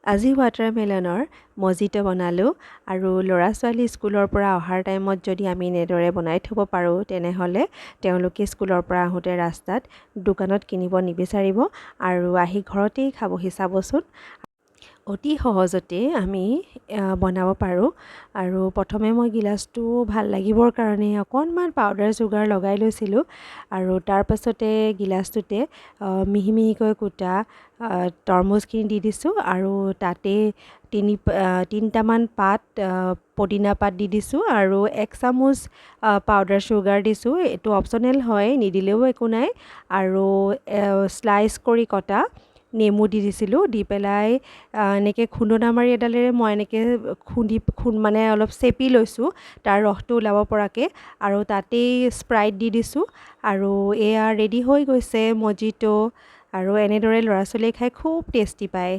আজি ৱাটাৰমেলনৰ মজিটো বনালোঁ আৰু ল'ৰা ছোৱালী স্কুলৰ পৰা অহাৰ টাইমত যদি আমি এনেদৰে বনাই থ'ব পাৰোঁ তেনেহ'লে তেওঁলোকে স্কুলৰ পৰা আহোঁতে ৰাস্তাত দোকানত কিনিব নিবিচাৰিব আৰু আহি ঘৰতেই খাবহি চাবচোন। অতি সহজতে আমি বনাব পাৰোঁ আৰু প্ৰথমে মই গিলাচটো ভাল লাগিবৰ কাৰণে অকণমান পাউডাৰ চুগাৰ লগাই লৈছিলোঁ আৰু তাৰ পাছতে গিলাচটোতে মিহি মিহিকৈ কুটা তৰমুজখিনি দি দিছোঁ আৰু তাতে তিনিটামান পাত পদিনা পাত দি দিছোঁ আৰু 1 চামুচ পাউডাৰ চুগাৰ দিছোঁ। এইটো অপশ্যনেল হয়, নিদিলেও একো নাই। আৰু স্লাইচ কৰি কটা নেমু দি দিছিলোঁ, দি পেলাই এনেকৈ খুন্দনা মাৰি এডালেৰে মই এনেকৈ মানে অলপ চেপি লৈছোঁ তাৰ ৰসটো ওলাব পৰাকৈ আৰু তাতেই স্প্ৰাইট দি দিছোঁ আৰু এয়া ৰেডি হৈ গৈছে মজিটো। আৰু এনেদৰে ল'ৰা ছোৱালীয়ে খাই খুব টেষ্টি পায়।